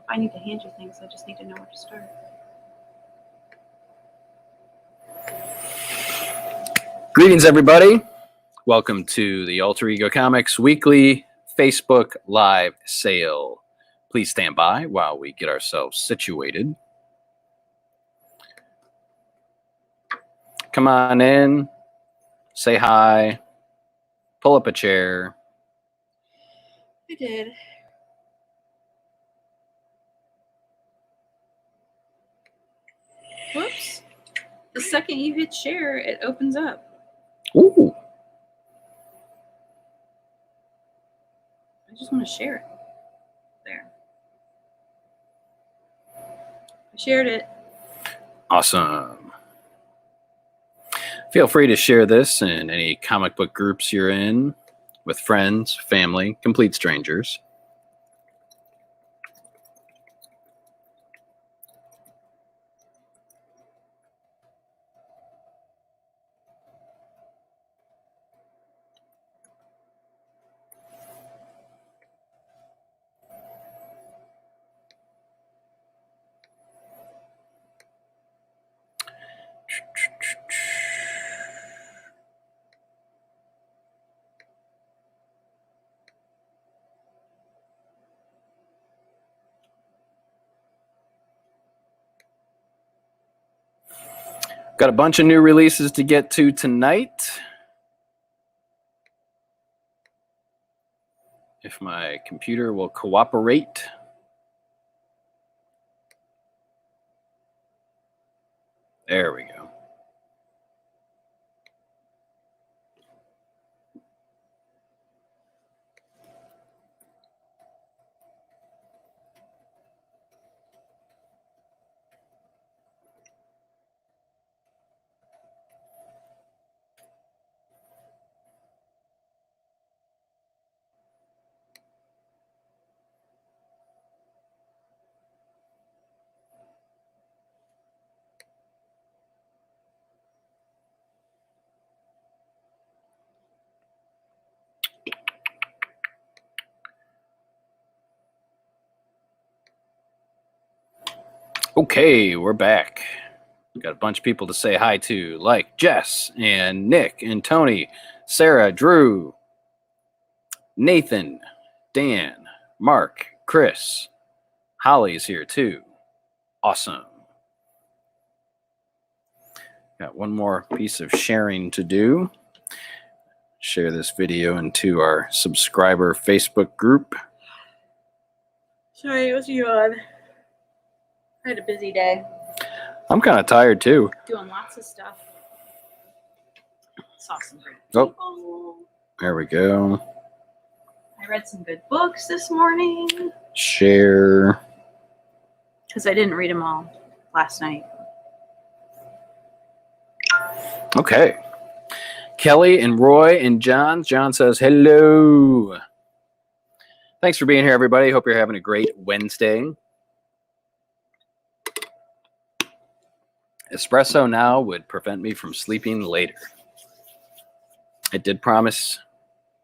I need to hand you things. I just need to know where to start. Greetings, everybody. Welcome to the Alter Ego Comics weekly Facebook Live sale. Please stand by while we get ourselves situated. Come on in, say hi, pull up a chair. I did. Whoops. The second you hit share, it opens up. Ooh. I just want to share it. There. I shared it. Awesome. Feel free to share this in any comic book groups you're in with friends, family, complete strangers. Got a bunch of new releases to get to tonight. If my computer will cooperate. There we go. Okay, we're back. Got a bunch of people to say hi to, like Jess and Nick and Tony, Sarah, Drew, Nathan, Dan, Mark, Chris. Holly's here too. Awesome. Got one more piece of sharing to do. Share this video into our subscriber Facebook group. Sorry, it was you on. I had a busy day. I'm kind of tired too. Doing lots of stuff. Saw some great people. Oh, there we go. I read some good books this morning. Share. Because I didn't read them all last night. Okay. Kelly and Roy and John. John says, hello. Thanks for being here, everybody. Hope you're having a great Wednesday. Espresso now would prevent me from sleeping later. I did promise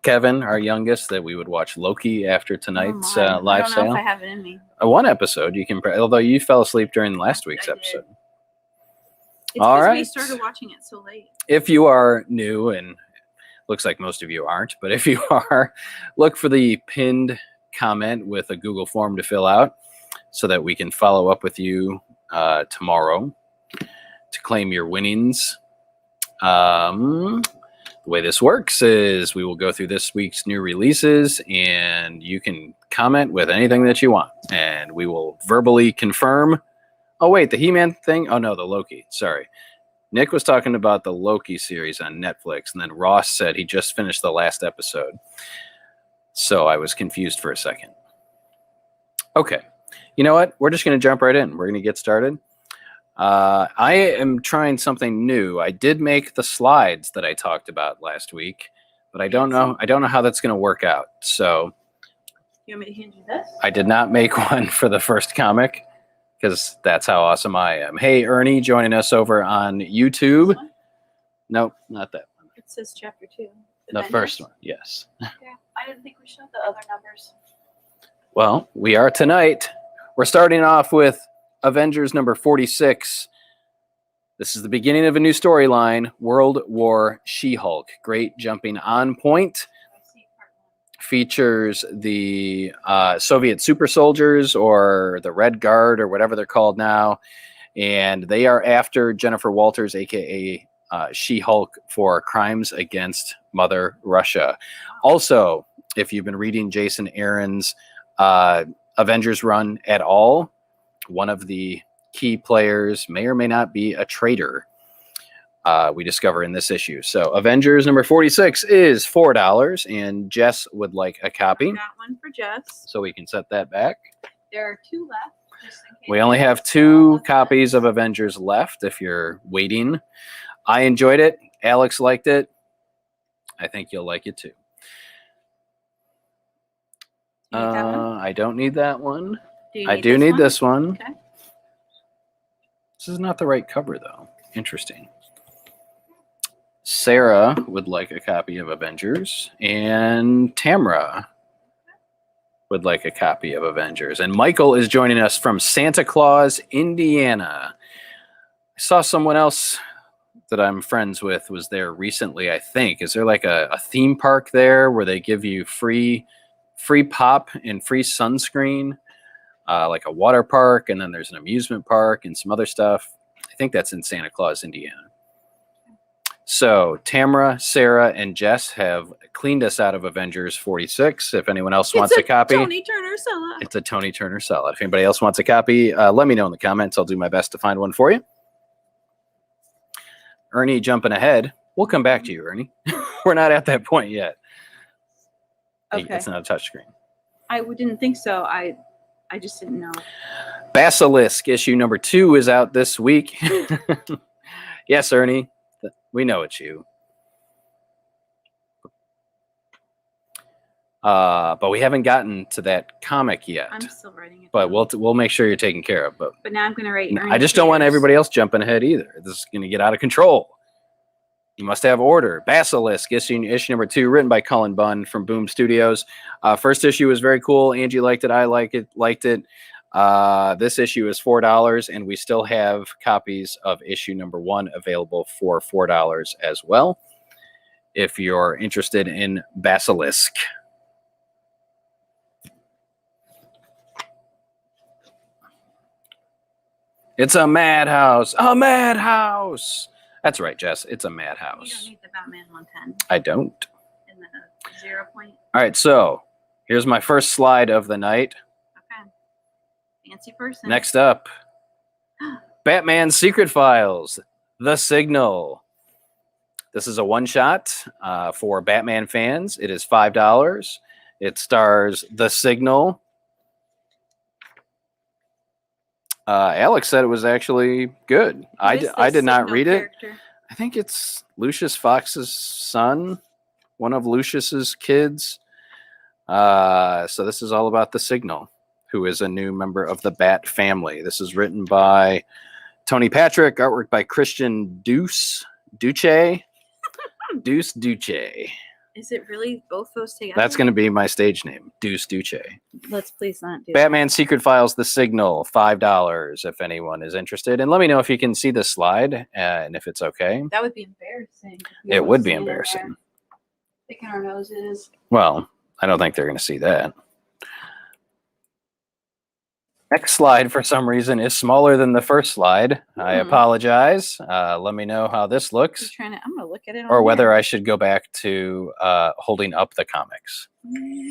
Kevin, our youngest, that we would watch Loki after tonight's live sale. I don't know if I have it in me. One episode you can, although you fell asleep during last week's episode. It's all right. We started watching it so late. If you are new, and looks like most of you aren't, but if you are, look for the pinned comment with a Google form to fill out so that we can follow up with you tomorrow to claim your winnings. The way this works is we will go through this week's new releases, and you can comment with anything that you want, and we will verbally confirm. Oh, wait, the He-Man thing? Oh, no, the Loki. Sorry. Nick was talking about the Loki series on Netflix, and then Ross said he just finished the last episode. So I was confused for a second. Okay. You know what? We're just going to jump right in. We're going to get started. I am trying something new. I did make the slides that I talked about last week, but I don't know how that's going to work out. So you want me to hand you this? I did not make one for the first comic because that's how awesome I am. Hey, Ernie, joining us over on YouTube. Nope, not that one. It says chapter 2. The first one, yes. Yeah, I didn't think we showed the other numbers. Well, we are tonight. We're starting off with Avengers number 46. This is the beginning of a new storyline, World War She-Hulk. Great jumping on point. Features the Soviet super soldiers, or the Red Guard, or whatever they're called now. And they are after Jennifer Walters, a.k.a. She-Hulk, for crimes against Mother Russia. Also, if you've been reading Jason Aaron's Avengers run at all, one of the key players may or may not be a traitor. We discover in this issue. So Avengers number 46 is $4, and Jess would like a copy. Got one for Jess. So we can set that back. There are 2 left. Just in case We only have 2 copies of Avengers left if you're waiting. I enjoyed it. Alex liked it. I think you'll like it too. Do you need that one? I don't need that one. I do need this one. Okay. This is not the right cover, though. Interesting. Sarah would like a copy of Avengers, and Tamra would like a copy of Avengers. And Michael is joining us from Santa Claus, Indiana. I saw someone else that I'm friends with was there recently, I think. Is there like a theme park there where they give you free pop and free sunscreen? Like a water park, and then there's an amusement park and some other stuff. I think that's in Santa Claus, Indiana. So Tamra, Sarah, and Jess have cleaned us out of Avengers 46. If anyone else wants a copy, Tony Turner salad. it's a Tony Turner salad. If anybody else wants a copy, let me know in the comments. I'll do my best to find one for you. Ernie jumping ahead. We'll come back to you, Ernie. We're not at that point yet. Okay. Hey, it's not a touchscreen. I didn't think so. I just didn't know. Basilisk issue number 2 is out this week. Yes, Ernie. We know it's you. But we haven't gotten to that comic yet. I'm still writing it. But down. we'll make sure you're taken care of. But now I'm going to write. I just don't want everybody else jumping ahead either. This is going to get out of control. You must have order. Basilisk issue number 2, written by Cullen Bunn from Boom Studios. First issue was very cool. Angie liked it. I liked it. This issue is $4, and we still have copies of issue number 1 available for $4 as well, if you're interested in Basilisk. It's a madhouse. A madhouse. That's right, Jess. It's a madhouse. You don't need the Batman 110. I don't. In the 0 point. All right, so here's my first slide of the night. Okay. Fancy person. Next up, Batman Secret Files, The Signal. This is a one-shot for Batman fans. It is $5. It stars The Signal. Alex said it was actually good. I did not read it. I think it's Lucius Fox's son, one of Lucius's kids. So this is all about The Signal, who is a new member of the Bat family. This is written by Tony Patrick, artwork by Christian Duce. Is it really both those together? That's going to be my stage name, Duce. Let's please not do Batman Secret Files, The Signal, $5 if anyone is interested. And let me know if you can see this slide and if it's okay. That would be embarrassing. It would be embarrassing. Picking our noses. Well, I don't think they're going to see that. Next slide, for some reason, is smaller than the first slide. I apologize. Let me know how this looks. I'm going to look at it. Or whether I should go back to holding up the comics.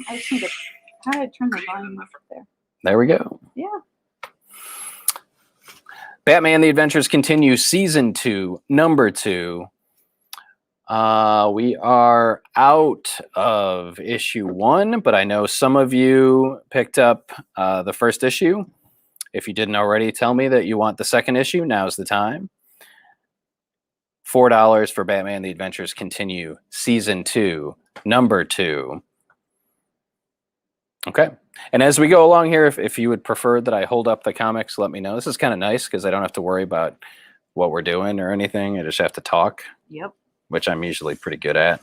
I just need to. How do I turn the volume up there? There we go. Yeah. Batman: The Adventures Continue, Season 2, Number 2. We are out of issue 1, but I know some of you picked up the first issue. If you didn't already, tell me that you want the second issue. Now's the time. $4 for Batman: The Adventures Continue, Season 2, Number 2. Okay. And as we go along here, if you would prefer that I hold up the comics, let me know. This is kind of nice because I don't have to worry about what we're doing or anything. I just have to talk. Yep. Which I'm usually pretty good at.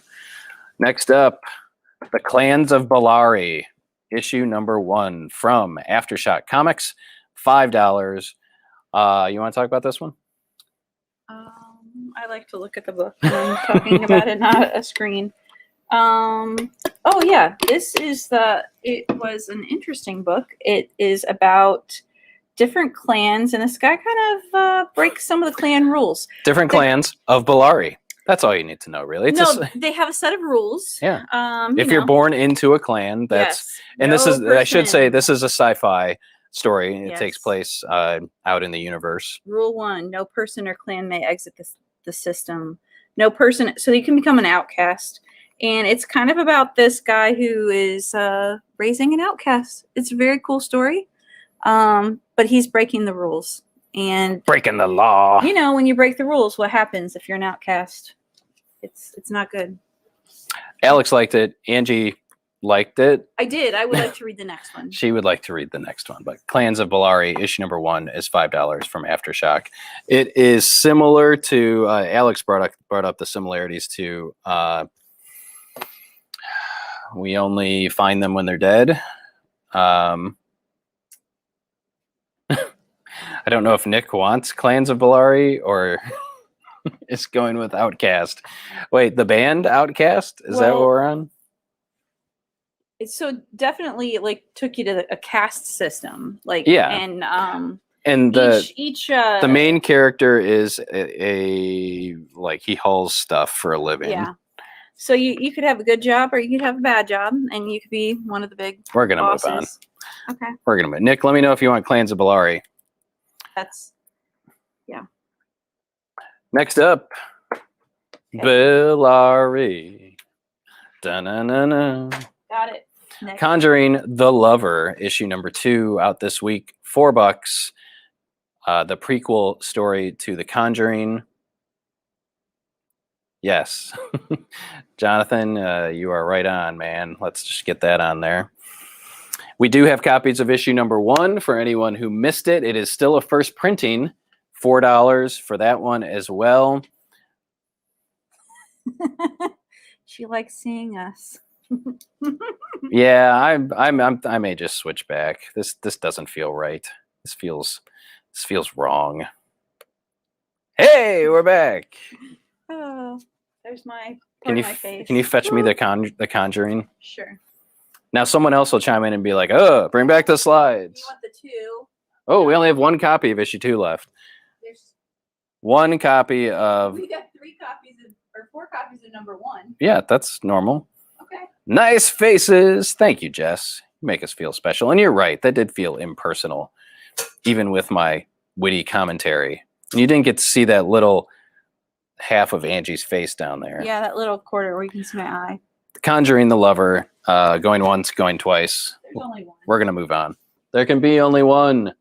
Next up, The Clans of Bellari. issue number 1 from Aftershock Comics, $5. You want to talk about this one? I like to look at the book when I'm talking about it, not a screen. Oh yeah, it was an interesting book. It is about different clans, and this guy kind of breaks some of the clan rules. Different clans of Bellari. That's all you need to know, really. They have a set of rules. Yeah. If you're born into a clan, I should say, this is a sci-fi story. It takes place out in the universe. Rule 1, no person or clan may exit the system. No person, so you can become an outcast. And it's kind of about this guy who is raising an outcast. It's a very cool story. But he's breaking the rules. And breaking the law. When you break the rules, what happens if you're an outcast? It's not good. Alex liked it. Angie liked it. I did. I would like to read the next one. She would like to read the next one. But Clans of Bellari, issue number 1 is $5 from Aftershock. It is similar to Alex brought up the similarities to we only find them when they're dead. I don't know if Nick wants Clans of Bellari or is going with Outcast. Wait, the band Outcast? Is that what we're on? It's so definitely took you to a caste system. And the main character is a he hauls stuff for a living. Yeah. So you could have a good job or you could have a bad job, and you could be one of the big We're going to move on. Okay. We're going to move. Nick, let me know if you want Clans of Bellari. Yeah. Next up, Bellari. Da-na-na-na. Got it. Next. Conjuring the Lover, issue number 2, out this week, $4. The prequel story to The Conjuring. Yes. Jonathan, you are right on, man. Let's just get that on there. We do have copies of issue number 1 for anyone who missed it. It is still a first printing. $4 for that one as well. She likes seeing us. Yeah, I may just switch back. This doesn't feel right. This feels wrong. Hey, we're back. Oh, there's my face. Can you fetch me the Conjuring? Sure. Now someone else will chime in and be like, "Oh, bring back the slides." You want the 2? Oh, we only have 1 copy of issue 2 left. There's 1 copy of. We got 3 copies or 4 copies of number 1. Yeah, that's normal. Okay. Nice faces. Thank you, Jess. You make us feel special. And you're right. That did feel impersonal, even with my witty commentary. And you didn't get to see that little half of Angie's face down there. Yeah, that little quarter where you can see my eye. Conjuring the Lover. Going once, going twice. There's only 1. We're going to move on. There can be only 1.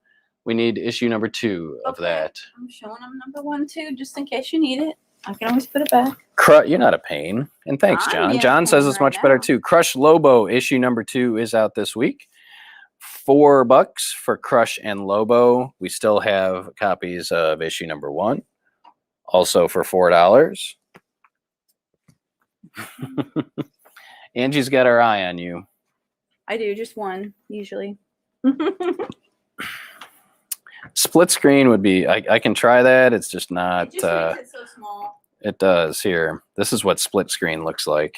We need issue number 2 of that. I'm showing them number 1 too, just in case you need it. I can always put it back. You're not a pain. And thanks, John. John says it's much right better now. too. Crush Lobo, issue number 2 is out this week. $4 for Crush and Lobo. We still have copies of issue number 1. Also for $4. Angie's got her eye on you. I do, just 1, usually. Split screen would be, I can try that. It's just not. It just makes it so small. It does here. This is what split screen looks like.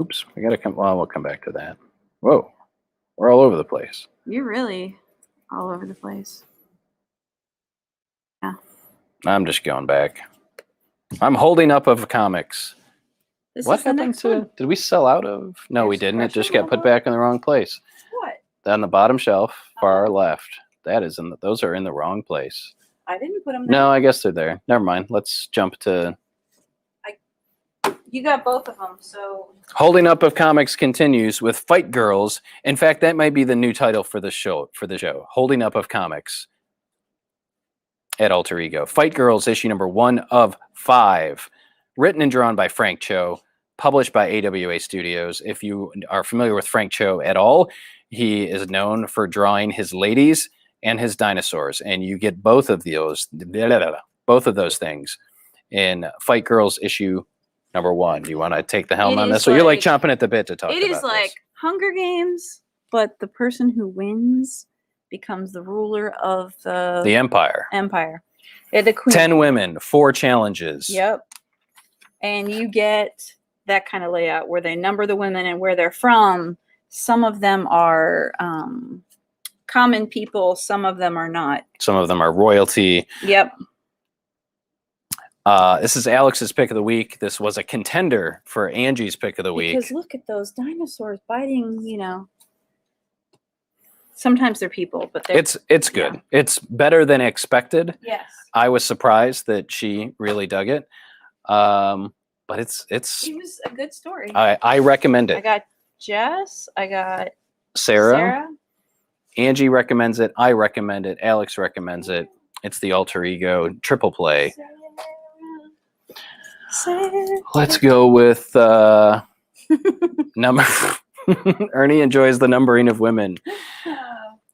Oops, we got to come. Well, we'll come back to that. Whoa, we're all over the place. You're really all over the place. Yeah. I'm just going back. I'm holding up of comics. This What is the happened next to? one. Did we sell out of? No, we There's didn't. It Crush just and got put Lobo? back in the wrong place. What? On the bottom shelf, far left. That is in. Those are in the wrong place. I didn't put them there. No, I guess they're there. Never mind. Let's jump to. You got both of them, so. Holding Up of Comics continues with Fight Girls. In fact, that might be the new title for the show. Holding Up of Comics at Alter Ego. Fight Girls, issue number 1 of 5. Written and drawn by Frank Cho. Published by AWA Studios. If you are familiar with Frank Cho at all, he is known for drawing his ladies and his dinosaurs. And you get both of those things in Fight Girls issue number one. Do you want to take the helm It on is this? So you're like like- chomping at the bit to talk It about is like this. Hunger Games, but the person who wins becomes the ruler of The Empire. empire. Yeah, the queen. 10 women, 4 challenges. Yep. And you get that kind of layout where they number the women and where they're from. Some of them are common people. Some of them are not. Some of them are royalty. Yep. This is Alex's pick of the week. This was a contender for Angie's pick of the week. Because look at those dinosaurs biting, sometimes they're people, but they're... It's good. Yeah. It's better than expected. Yes. I was surprised that she really dug it. But It was a good story. I recommend I it. got Jess. I got Sarah. Angie recommends it. I recommend it. Alex recommends it. It's the alter ego triple play. Sarah. Let's go with number. Ernie enjoys the numbering of women.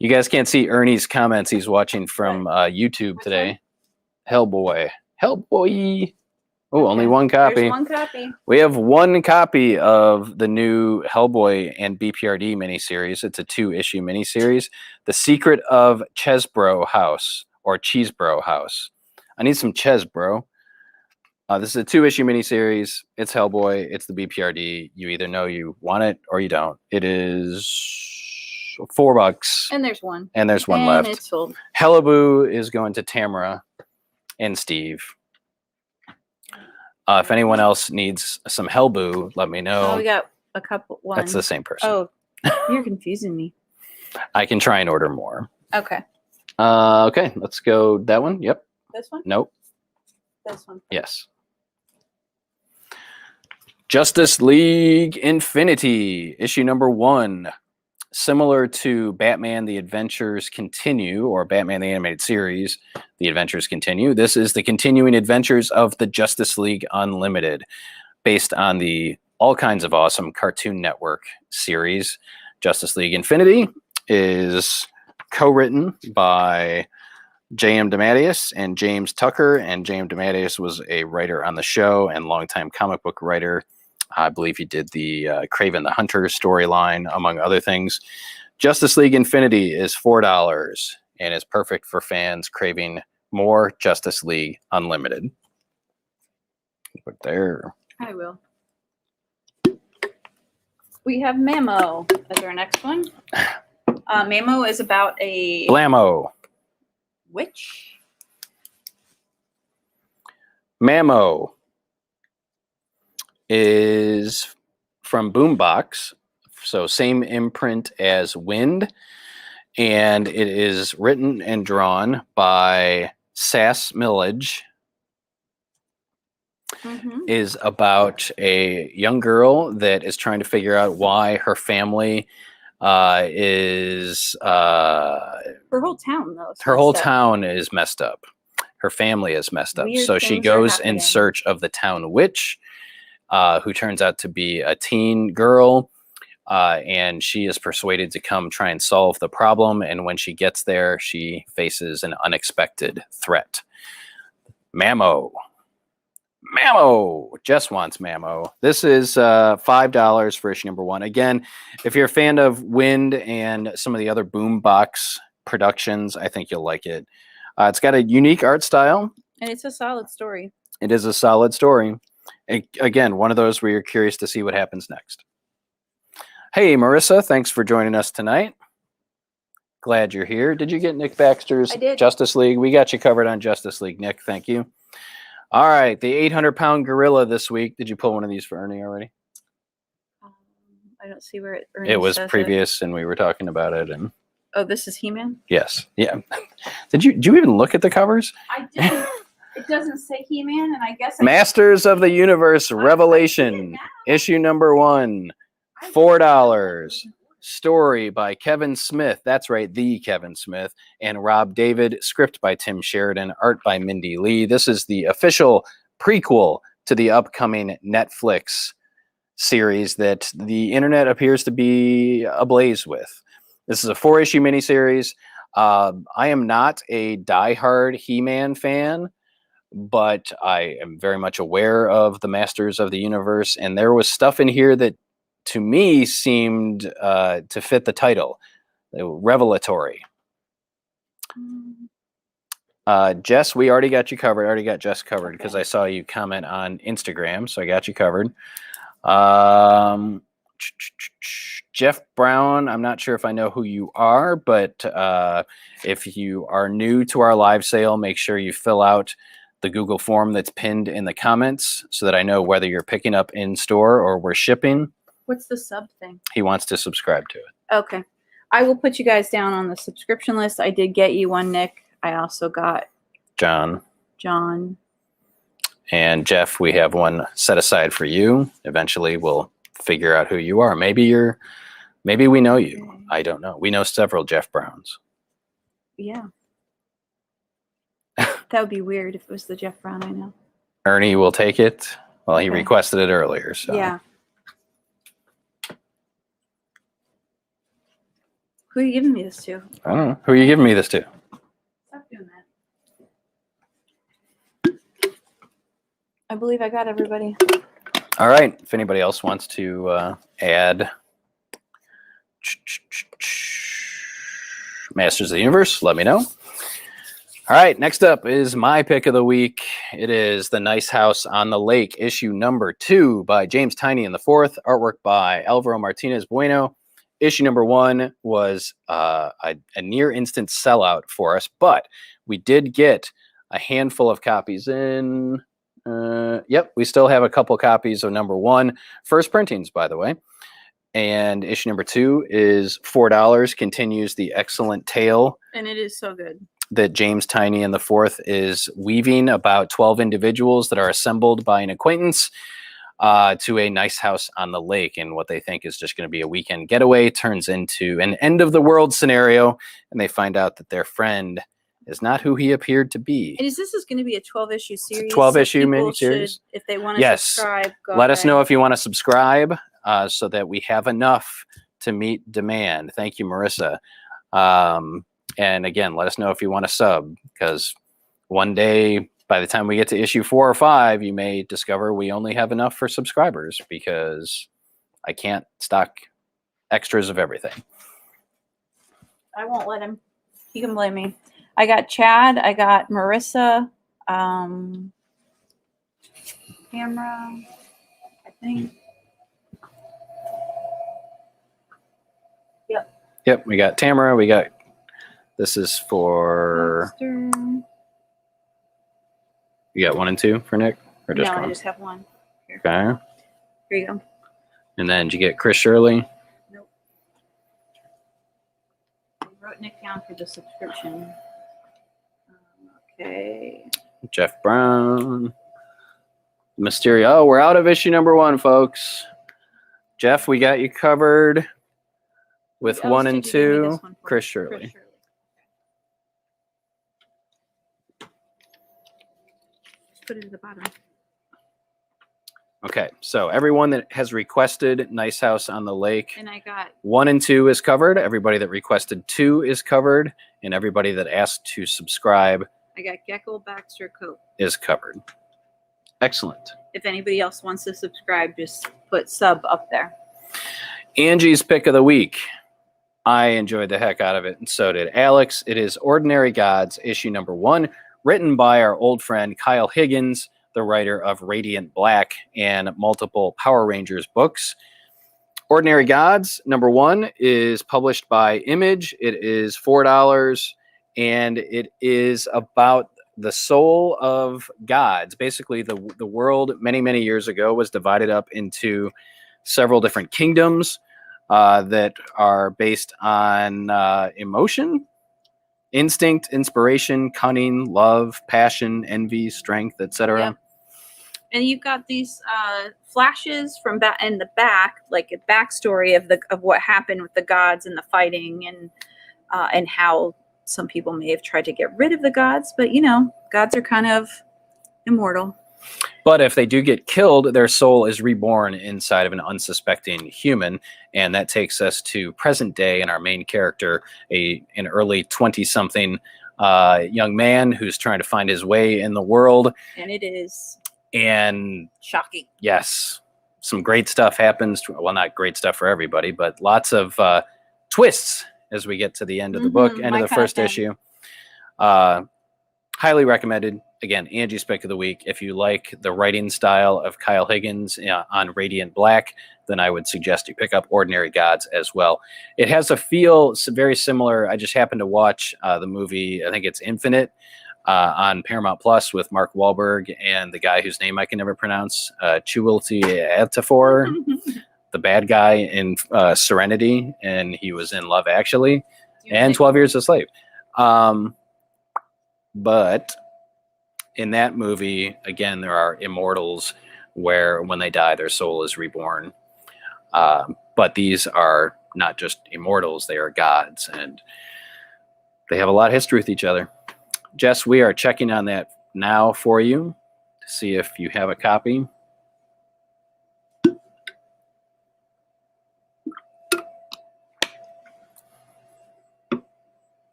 You guys can't see Ernie's comments. He's watching from YouTube Which today. Hellboy. Hellboy. Oh, only one copy. There's one copy. We have one copy of the new Hellboy and BPRD miniseries. It's a 2-issue miniseries. The Secret of Chesbro House, or Cheesebro House. I need some Chesbro. This is a 2-issue miniseries. It's Hellboy. It's the BPRD. You either know you want it or you don't. It is $4. And there's one. And there's one and left. It's sold. Hellaboo is going to Tamara and Steve. If anyone else needs some Hellboo, let me know. Oh, we got a couple. One. That's the same person. Oh, you're confusing me. I can try and order more. Okay. Okay, let's go that one. Yep. This one? Nope. This one. Yes. Justice League Infinity, issue number 1. Similar to Batman The Adventures Continue, or Batman the Animated Series, The Adventures Continue. This is the continuing adventures of the Justice League Unlimited, based on the All Kinds of Awesome Cartoon Network series. Justice League Infinity is co-written by J.M. DeMatteis and James Tucker, and J.M. DeMatteis was a writer on the show and longtime comic book writer. I believe he did the Kraven the Hunter storyline, among other things. Justice League Infinity is $4 and is perfect for fans craving more Justice League Unlimited. Put there. I will. We have Mammo as our next one. Mammo is about a Blammo. witch. Mammo is from Boombox, so same imprint as Wind, and it is written and drawn by Sass Millage. Mm-hmm. Is about a young girl that is trying to figure out why her family is Her whole town, though. her whole town is messed up. Her family is messed up. Weird So she things are goes in happening. search of the town witch, who turns out to be a teen girl. And she is persuaded to come try and solve the problem. And when she gets there, she faces an unexpected threat. Mammo. Mammo. Jess wants Mammo. This is $5 for issue number 1. Again, if you're a fan of Wind and some of the other Boombox productions, I think you'll like it. It's got a unique art style. And it's a solid story. It is a solid story. Again, one of those where you're curious to see what happens next. Hey, Marissa, thanks for joining us tonight. Glad you're here. Did you get Nick Baxter's I did. Justice League? We got you covered on Justice League, Nick. Thank you. All right, the 800-pound gorilla this week. Did you pull one of these for Ernie already? I don't see where It was says previous, and we were talking about it. And Oh, this is He-Man? yes, yeah. Did you even look at the covers? I didn't. It doesn't say He-Man, and I guess Masters of the Universe Revelation, issue number 1, $4. Story by Kevin Smith. That's right, the Kevin Smith and Rob David. Script by Tim Sheridan. Art by Mindy Lee. This is the official prequel to the upcoming Netflix series that the internet appears to be ablaze with. This is a 4-issue miniseries. I am not a diehard He-Man fan, but I am very much aware of the Masters of the Universe, and there was stuff in here that to me seemed to fit the title, revelatory. Jess, we already got you covered. I already got Jess covered because I saw you comment on Instagram, so I got you covered. Jeff Brown, I'm not sure if I know who you are, but if you are new to our live sale, make sure you fill out the Google form that's pinned in the comments so that I know whether you're picking up in store or we're shipping. What's the sub thing? He wants to subscribe to it. Okay. I will put you guys down on the subscription list. I did get you one, Nick. I also got John. And Jeff, we have one set aside for you. Eventually we'll figure out who you are. Maybe we know you. I don't know. We know several Jeff Browns. Yeah. That would be weird if it was the Jeff Brown I know. Ernie will take it. Well, he requested it earlier, so. Yeah. Who are you giving me this to? I don't know. Who are you giving me this to? Stop doing that. I believe I got everybody. All right. If anybody else wants to add Masters of the Universe, let me know. All right. Next up is my pick of the week. It is The Nice House on the Lake, issue number 2 by James Tynion IV, artwork by Alvaro Martinez Bueno. Issue number 1 was a near instant sellout for us, but we did get a handful of copies in. Yep, we still have a couple copies of number 1. First printings, by the way. And issue number 2 is $4, continues the excellent tale. And it is so good. That James Tynion IV is weaving about 12 individuals that are assembled by an acquaintance to a nice house on the lake, and what they think is just going to be a weekend getaway turns into an end of the world scenario, and they find out that their friend is not who he appeared to be. And this is going to be a 12-issue series? 12-issue miniseries. If they want to subscribe, go let ahead. us know if you want to subscribe so that we have enough to meet demand. Thank you, Marissa. And again, let us know if you want to sub, because one day, by the time we get to issue 4 or 5, you may discover we only have enough for subscribers because I can't stock extras of everything. I won't let him. He can blame me. I got Chad. I got Marissa. Camera, I think. Yep, we got Tamara. We got, this is for, Dexter. you got 1 and 2 for Nick? Or just No, one? I just have 1. Here. Okay. Here you go. And then did you get Chris Shirley? Nope. I wrote Nick down for the subscription. Okay. Jeff Brown. Mysterio. Oh, we're out of issue number 1, folks. Jeff, we got you covered with Who else 1 did and you give me 2. this one for? Chris Shirley. Just put it at the bottom. Okay, so everyone that has requested Nice House on the Lake, And I got 1 and 2 is covered. Everybody that requested 2 is covered. And everybody that asked to subscribe Gecko Baxter Coat. is covered. Excellent. If anybody else wants to subscribe, just put sub up there. Angie's pick of the week. I enjoyed the heck out of it, and so did Alex. It is Ordinary Gods, issue number 1, written by our old friend Kyle Higgins, the writer of Radiant Black and multiple Power Rangers books. Ordinary Gods, number 1, is published by Image. It is $4, and it is about the soul of gods. Basically, the world many, many years ago was divided up into several different kingdoms that are based on emotion, instinct, inspiration, cunning, love, passion, envy, strength, etc. Yep. And you've got these flashes from in the back, like a backstory of what happened with the gods and the fighting, and how some people may have tried to get rid of the gods, but gods are kind of immortal. But if they do get killed, their soul is reborn inside of an unsuspecting human, and that takes us to present day, and our main character, an early 20-something young man who's trying to find his way in the world. And it is And shocking. yes, some great stuff happens. Well, not great stuff for everybody, but lots of twists as we get to the end of the book, end of the first issue. Highly recommended. Again, Angie's pick of the week. If you like the writing style of Kyle Higgins on Radiant Black, then I would suggest you pick up Ordinary Gods as well. It has a feel very similar. I just happened to watch the movie, I think it's Infinite, on Paramount Plus with Mark Wahlberg and the guy whose name I can never pronounce, Chiwetel Ejiofor, the bad guy in Serenity, and he was in Love Actually, and 12 Years a Slave. But in that movie, again, there are immortals where when they die, their soul is reborn. But these are not just immortals, they are gods, and they have a lot of history with each other. Jess, we are checking on that now for you to see if you have a copy.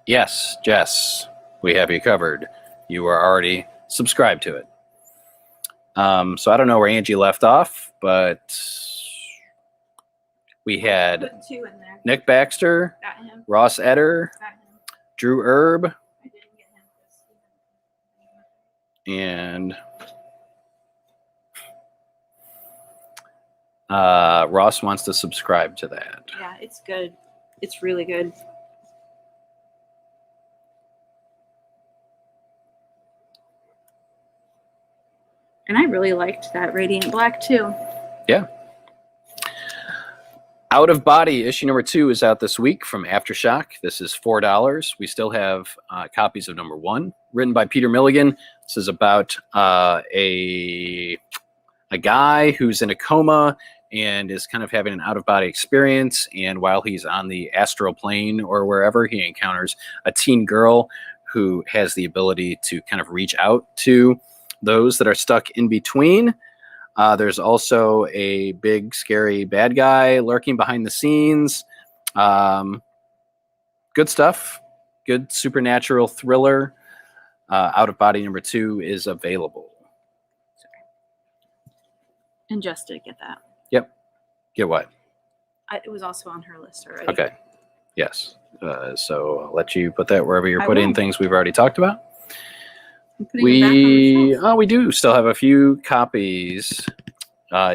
Yes, Jess, we have you covered. You are already subscribed to it. So I don't know where Angie left off, but we had Put 2 in there. Nick Baxter, Got him. Ross Eder, Got him. Drew Erb, I didn't get him. and Ross wants to subscribe to that. Yeah, it's good. It's really good. And I really liked that Radiant Black too. Yeah. Out of Body, issue number 2 is out this week from Aftershock. This is $4. We still have copies of number 1, written by Peter Milligan. This is about a guy who's in a coma and is kind of having an out-of-body experience. And while he's on the astral plane or wherever, he encounters a teen girl who has the ability to kind of reach out to those that are stuck in between. There's also a big, scary bad guy lurking behind the scenes. Good stuff. Good supernatural thriller. Out of Body number 2 is available. And Jess did get that. Yep. Get what? It was also on her list already. Okay. Yes. So I'll let you put that wherever you're I putting will. things we've already talked about. I'm putting it back on the shelf. We do still have a few copies.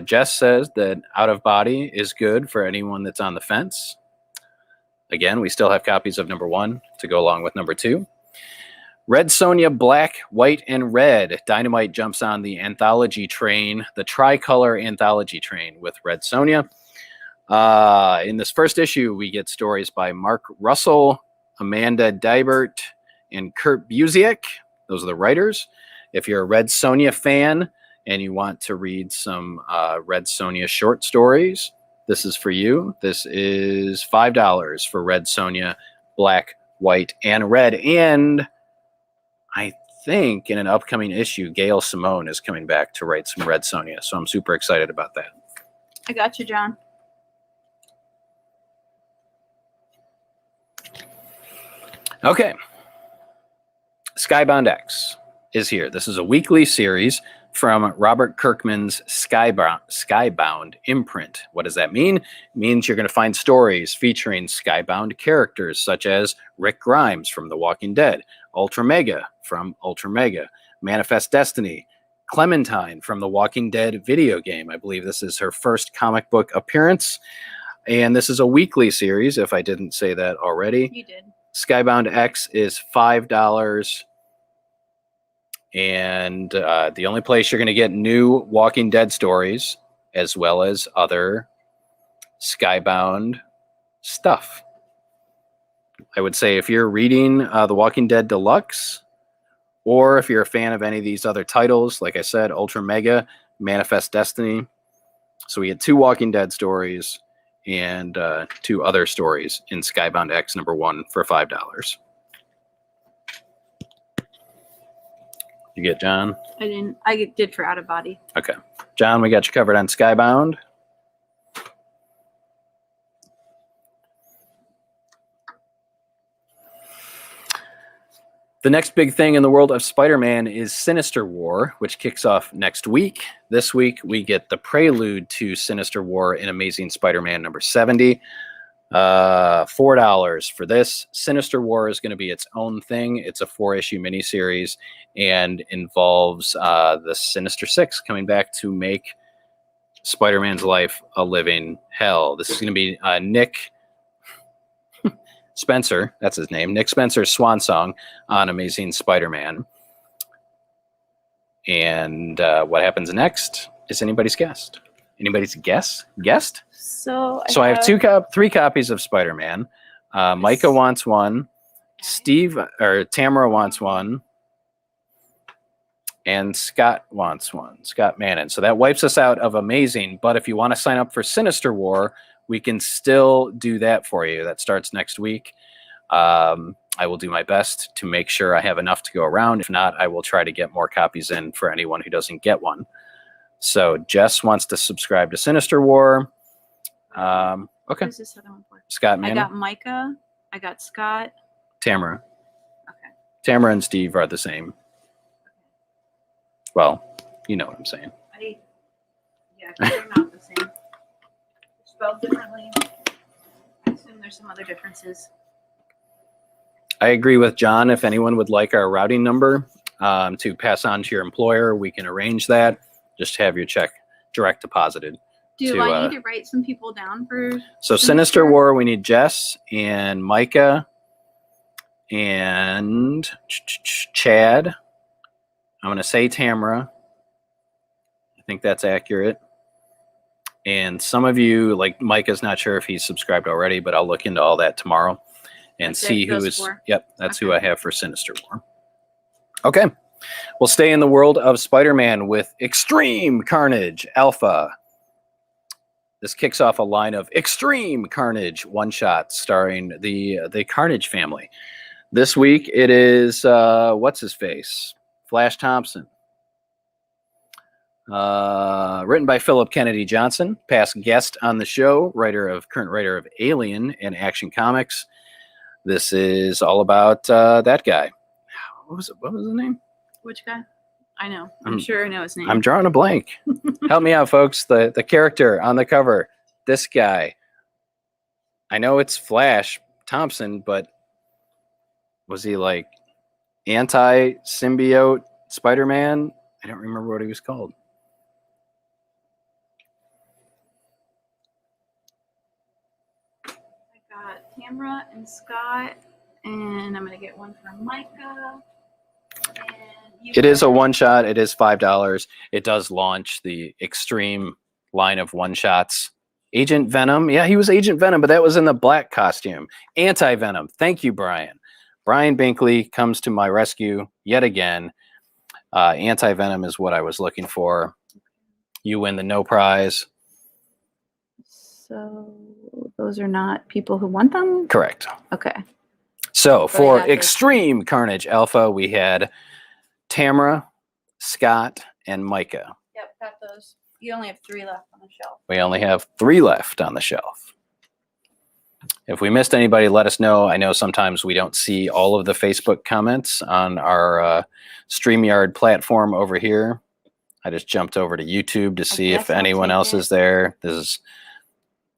Jess says that Out of Body is good for anyone that's on the fence. Again, we still have copies of number 1 to go along with number 2. Red Sonja, Black, White, and Red. Dynamite jumps on the anthology train, the tricolor anthology train with Red Sonja. In this first issue, we get stories by Mark Russell, Amanda Dibert, and Kurt Busiek. Those are the writers. If you're a Red Sonja fan and you want to read some Red Sonja short stories, this is for you. This is $5 for Red Sonja, Black, White, and Red. And I think in an upcoming issue, Gail Simone is coming back to write some Red Sonja. So I'm super excited about that. I got you, John. Okay. Skybound X is here. This is a weekly series from Robert Kirkman's Skybound imprint. What does that mean? It means you're going to find stories featuring Skybound characters such as Rick Grimes from The Walking Dead, Ultra Mega from Ultra Mega, Manifest Destiny, Clementine from The Walking Dead video game. I believe this is her first comic book appearance. And this is a weekly series, if I didn't say that already. You did. Skybound X is $5. And the only place you're going to get new Walking Dead stories, as well as other Skybound stuff. I would say if you're reading The Walking Dead Deluxe, or if you're a fan of any of these other titles, like I said, Ultra Mega, Manifest Destiny. So we get 2 Walking Dead stories and 2 other stories in Skybound X #1 for $5. You get John? I didn't. I did for Out of Body. Okay. John, we got you covered on Skybound. The next big thing in the world of Spider-Man is Sinister War, which kicks off next week. This week, we get the prelude to Sinister War in Amazing Spider-Man #70. $4 for this. Sinister War is going to be its own thing. It's a 4-issue miniseries and involves the Sinister Six coming back to make Spider-Man's life a living hell. This is going to be Nick Spencer, that's his name, Nick Spencer's swan song on Amazing Spider-Man. And what happens next is anybody's guess. Anybody's guess? Guessed? So I have 3 copies of Spider-Man. Micah wants one. Tamara wants one. And Scott wants one. Scott Mannon. So that wipes us out of Amazing. But if you want to sign up for Sinister War, we can still do that for you. That starts next week. I will do my best to make sure I have enough to go around. If not, I will try to get more copies in for anyone who doesn't get one. So Jess wants to subscribe to Sinister War. Okay. Who's this other one for? Scott Manning. I got Micah. I got Scott. Tamara. Okay. Tamara and Steve are the same. Well, you know what I'm saying. Yeah, they're not the same. Spelled differently. I assume there's some other differences. I agree with John. If anyone would like our routing number to pass on to your employer, we can arrange that. Just have your check direct deposited. Do I need to write some people down for? So Sinister War, we need Jess and Micah and Chad. I'm going to say Tamara. I think that's accurate. And some of you, like Micah's not sure if he's subscribed already, but I'll look into all that tomorrow and see who is. Yep, that's who I have for Sinister War. Okay. We'll stay in the world of Spider-Man with Extreme Carnage Alpha. This kicks off a line of Extreme Carnage one-shots starring the Carnage family. This week it is, what's his face? Flash Thompson. Written by Philip Kennedy Johnson, past guest on the show, current writer of Alien and Action Comics. This is all about that guy. What was his name? Which guy? I know. I'm sure I know his name. I'm drawing a blank. Help me out, folks. The character on the cover, this guy. I know it's Flash Thompson, but was he like anti-symbiote Spider-Man? I don't remember what he was called. I got Tamara and Scott, and I'm going to get one from Micah. It is a one-shot. It is $5. It does launch the Extreme line of one-shots. Agent Venom. Yeah, he was Agent Venom, but that was in the black costume. Anti-Venom. Thank you, Brian. Brian Binkley comes to my rescue yet again. Anti-Venom is what I was looking for. You win the no prize. So those are not people who want them? Correct. Okay. So for Extreme Carnage Alpha, we had Tamara, Scott, and Micah. Yep, got those. You only have 3 left on the shelf. We only have 3 left on the shelf. If we missed anybody, let us know. I know sometimes we don't see all of the Facebook comments on our StreamYard platform over here. I just jumped over to YouTube to see if anyone else is there. This is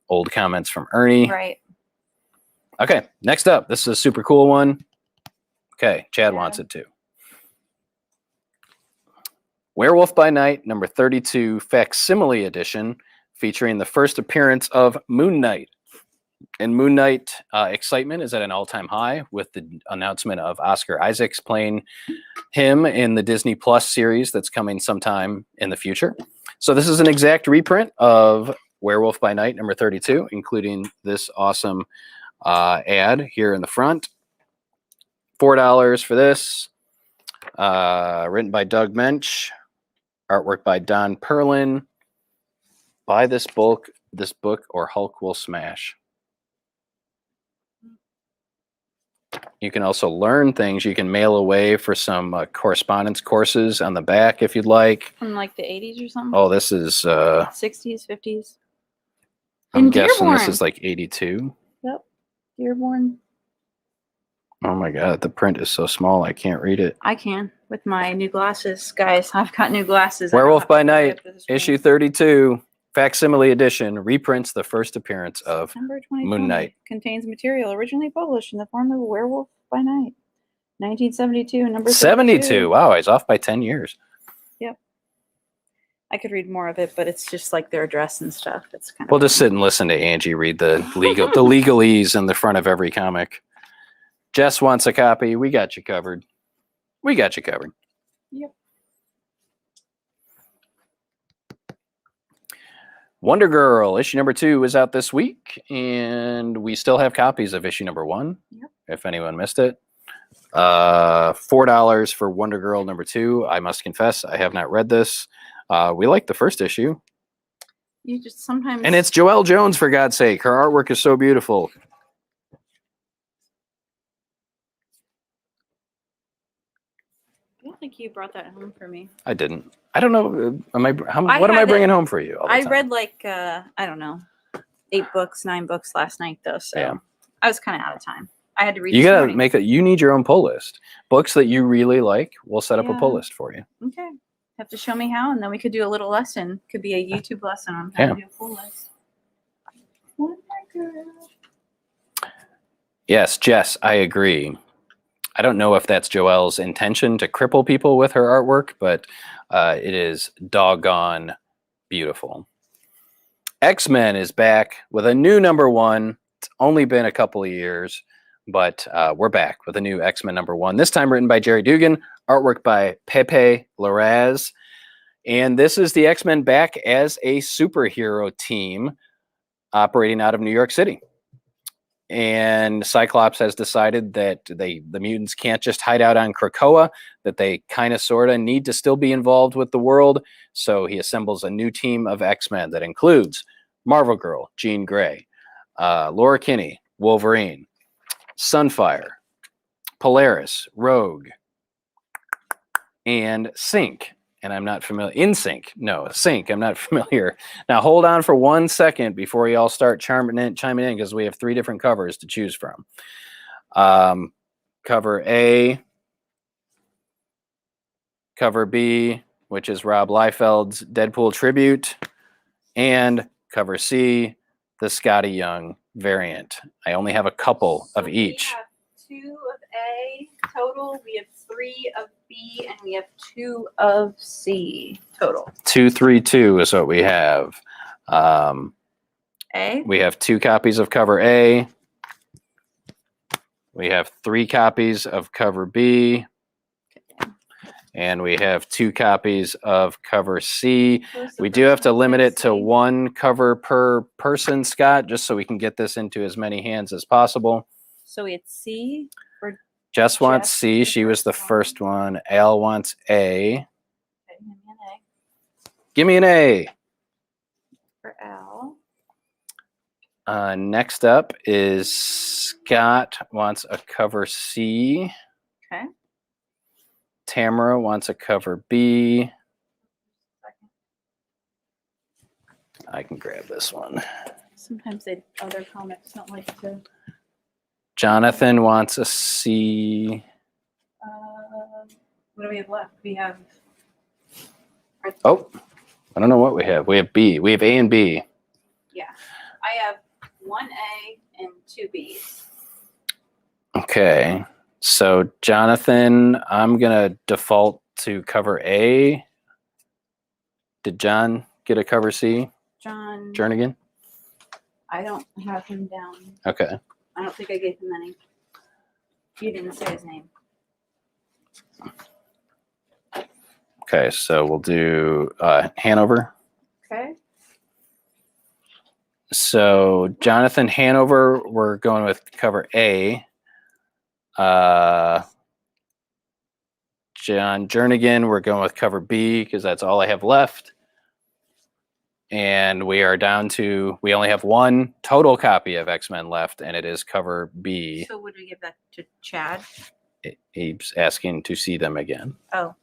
old comments from Ernie. Right. Okay, next up. This is a super cool one. Okay, Chad wants it too. Werewolf by Night, number 32, Facsimile Edition, featuring the first appearance of Moon Knight. And Moon Knight excitement is at an all-time high with the announcement of Oscar Isaacs playing him in the Disney Plus series that's coming sometime in the future. So this is an exact reprint of Werewolf by Night, number 32, including this awesome ad here in the front. $4 for this. Written by Doug Mensch. Artwork by Don Perlin. Buy this book this book or Hulk will smash. You can also learn things. You can mail away for some correspondence courses on the back if you'd like. From like the 80s or something? Oh, this is... 60s, 50s. I'm In guessing this Dearborn. is like 82. Yep. Dearborn. Oh my god, the print is so small I can't read it. I can with my new glasses, guys. I've got new glasses. I don't Werewolf have by to look Night, up to the screen. issue 32, facsimile edition, reprints the first appearance of September 2020. Moon Knight. Contains material originally published in the form of Werewolf by Night. 1972, number 72. 32. Wow, he's off by 10 years. Yep. I could read more of it, but it's just like their address and stuff. It's kind of We'll just sit and listen to Angie read the legalese in the front of every comic. Jess wants a copy. We got you covered. We got you covered. Yep. Wonder Girl, issue number 2 is out this week, and we still have copies of issue number 1, Yep. if anyone missed it. $4 for Wonder Girl number 2. I must confess, I have not read this. We like the first issue. You just sometimes. And it's Joelle Jones, for God's sake. Her artwork is so beautiful. I don't think you brought that home for me. I didn't. I don't know. What am I had bringing home for you? All the I time? read like I don't know, 8 books, 9 books last night though, so Yeah. I was kind of out of time. I had to read. You this gotta morning. make you need your own pull list. Books that you really like, we'll set up a pull Yeah. list for you. Okay. Have to show me how, and then we could do a little lesson. Could be a YouTube lesson on how to do a full list. Wonder Girl. Yes, Jess, I agree. I don't know if that's Joelle's intention to cripple people with her artwork, but it is doggone beautiful. X-Men is back with a new number 1. It's only been a couple of years, but we're back with a new X-Men number 1. This time written by Jerry Dugan, artwork by Pepe Larraz. And this is the X-Men back as a superhero team operating out of New York City. And Cyclops has decided that the mutants can't just hide out on Krakoa, that they kind of sort of need to still be involved with the world. So he assembles a new team of X-Men that includes Marvel Girl, Jean Grey, Laura Kinney, Wolverine, Sunfire, Polaris, Rogue, and Sync. And I'm not familiar. InSync. No, Sync. I'm not familiar. Now, hold on for 1 second before you all start chiming in, because we have 3 different covers to choose from. Cover A, cover B, which is Rob Liefeld's Deadpool tribute, and cover C, the Scotty Young variant. I only have a couple of each. We have 2 of A total. We have 3 of B, and we have 2 of C total. 2, 3, 2 is what we have. A. We have 2 copies of cover A. We have 3 copies of cover B. And we have 2 copies of cover C. We do have to limit it to 1 cover per person, Scott, just so we can get this into as many hands as possible. So it's C. For Jess wants Jess, C. the She was the first one. first one. Al wants A. Okay, give me an A. Give me an A. For L. Next up is Scott wants a cover C. Okay. Tamara wants a cover B. I can grab this one. Sometimes other comics don't like to. Jonathan wants a C. What do we have left? We have. Oh, I don't know what we have. We have B. We have A and B. Yeah, I have 1A and 2 Bs. Okay. So, Jonathan, I'm going to default to cover A. Did John get a cover C? John. Jernigan? I don't have him down. Okay. I don't think I gave him any. You didn't say his name. Okay, so we'll do Hanover. Okay. So, Jonathan Hanover, we're going with cover A. John Jernigan, we're going with cover B because that's all I have left. And we are down to, we only have one total copy of X-Men left, and it is cover B. So would we give that to Chad? He's asking to see them again. Oh.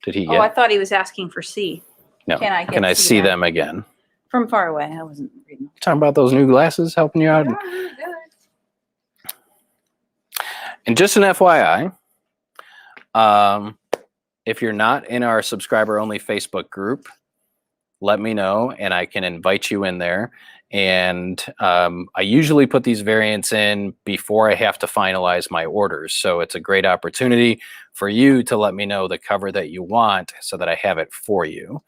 Did he Oh, I get? thought he was asking for C. No. Can I get Can I C see then? them again? From far away. I wasn't reading. Talking about those new glasses helping you out. They're really good. And just an FYI, if you're not in our subscriber-only Facebook group, let me know, and I can invite you in there. And I usually put these variants in before I have to finalize my orders. So it's a great opportunity for you to let me know the cover that you want so that I have it for you.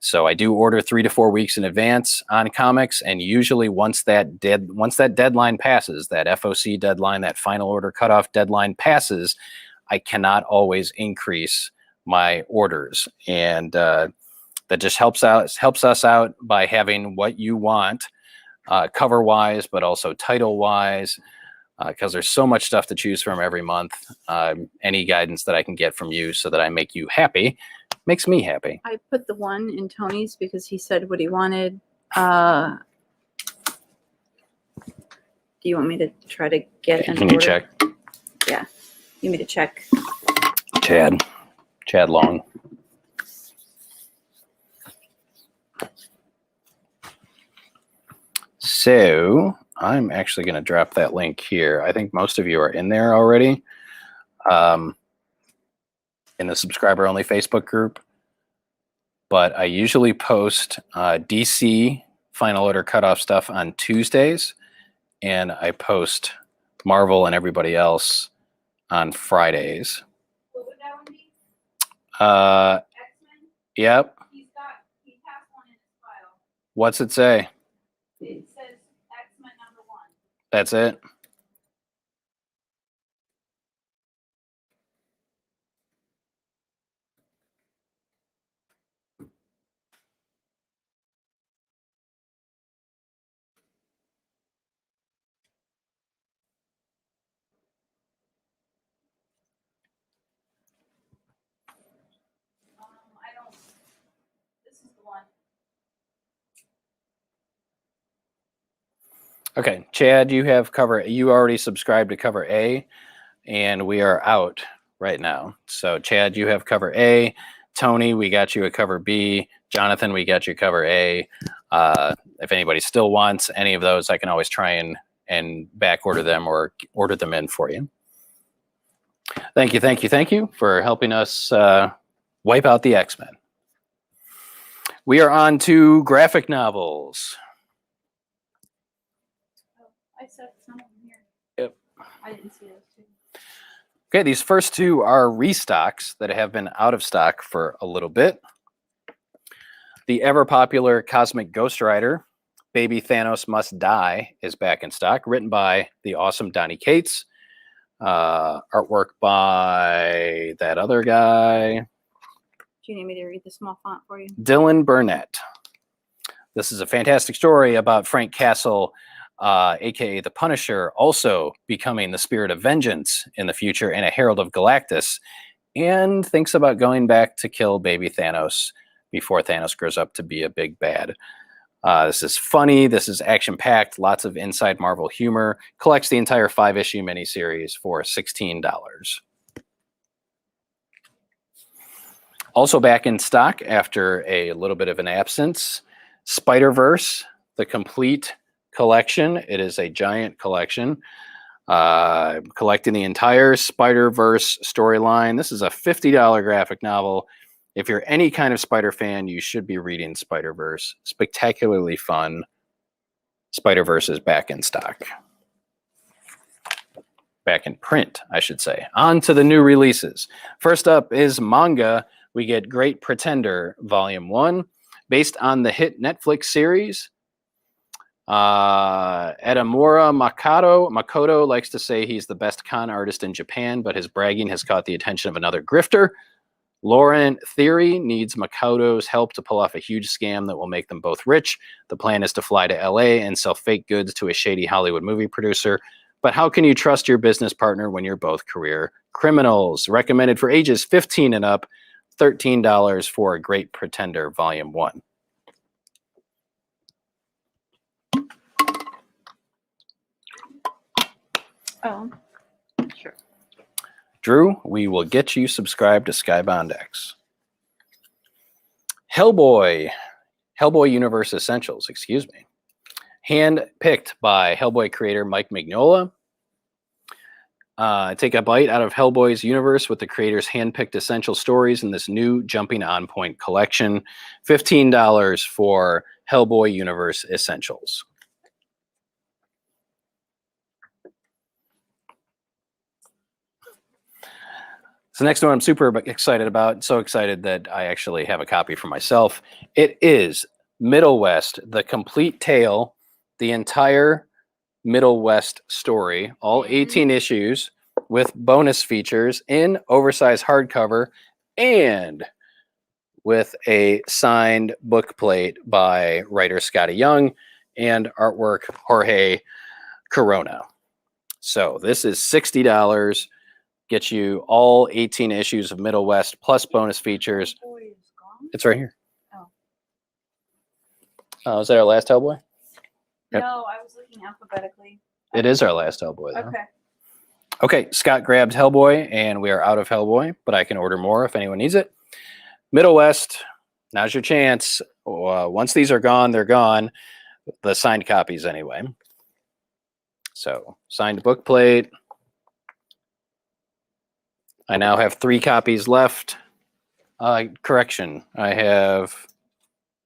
So I do order 3 to 4 weeks in advance on comics, and usually once that deadline passes, that FOC deadline, that final order cutoff deadline passes, I cannot always increase my orders. And that just helps us out by having what you want, cover wise, but also title wise, because there's so much stuff to choose from every month. Any guidance that I can get from you so that I make you happy makes me happy. I put the one in Tony's because he said what he wanted. Do you want me to try to get an Can you order? check? Yeah. You want me to check? Chad Long. So I'm actually going to drop that link here. I think most of you are in there already, in the subscriber only Facebook group. But I usually post DC final order cutoff stuff on Tuesdays, and I post Marvel and everybody else on Fridays. What would that one be? X-Men? Yep. He has one in his file. What's it say? It says X-Men #1. That's it? I don't. This is the one. Okay, Chad, you have cover. You already subscribed to cover A, and we are out right now. So, Chad, you have cover A. Tony, we got you a cover B. Jonathan, we got you cover A. If anybody still wants any of those, I can always try and back order them or order them in for you. Thank you for helping us wipe out the X-Men. We are on to graphic novels. I said some of them here. Yep. I didn't see those two. Okay, these first two are restocks that have been out of stock for a little bit. The ever-popular Cosmic Ghost Rider, Baby Thanos Must Die, is back in stock, written by the awesome Donny Cates. Artwork by that other guy. Do you need me to read the small font for you? Dylan Burnett. This is a fantastic story about Frank Castle, aka the Punisher, also becoming the spirit of vengeance in the future and a herald of Galactus, and thinks about going back to kill baby Thanos before Thanos grows up to be a big bad. This is funny. This is action-packed. Lots of inside Marvel humor. Collects the entire 5-issue miniseries for $16. Also back in stock after a little bit of an absence, Spiderverse, the complete collection. It is a giant collection. Collecting the entire Spiderverse storyline. This is a $50 graphic novel. If you're any kind of Spider fan, you should be reading Spiderverse. Spectacularly fun. Spiderverse is back in stock. Back in print, I should say. On to the new releases. First up is manga. We get Great Pretender Volume 1, based on the hit Netflix series. Edamura Makoto likes to say he's the best con artist in Japan, but his bragging has caught the attention of another grifter. Lauren Theory needs Makoto's help to pull off a huge scam that will make them both rich. The plan is to fly to LA and sell fake goods to a shady Hollywood movie producer. But how can you trust your business partner when you're both career criminals? Recommended for ages 15 and up, $13 for Great Pretender Volume 1. Oh, sure. Drew, we will get you subscribed to Skybound X. Hellboy Universe Essentials, excuse me. Hand-picked by Hellboy creator Mike Mignola. Take a bite out of Hellboy's universe with the creator's hand-picked essential stories in this new Jumping On Point collection. $15 for Hellboy Universe Essentials. So next one I'm super excited about. So excited that I actually have a copy for myself. It is Middle West, the complete tale, the entire Middle West story, all 18 issues with bonus features in oversized hardcover and with a signed book plate by writer Scotty Young and artwork Jorge Corona. So this is $60. Get you all 18 issues of Middle West plus bonus features. It's right here. Oh, is that our last Hellboy? Yep. No, I was looking alphabetically. It is our last Hellboy, though. Okay. Okay, Scott grabbed Hellboy, and we are out of Hellboy, but I can order more if anyone needs it. Middle West, now's your chance. Once these are gone, they're gone. The signed copies, anyway. So, signed book plate. I now have 3 copies left. Correction, I have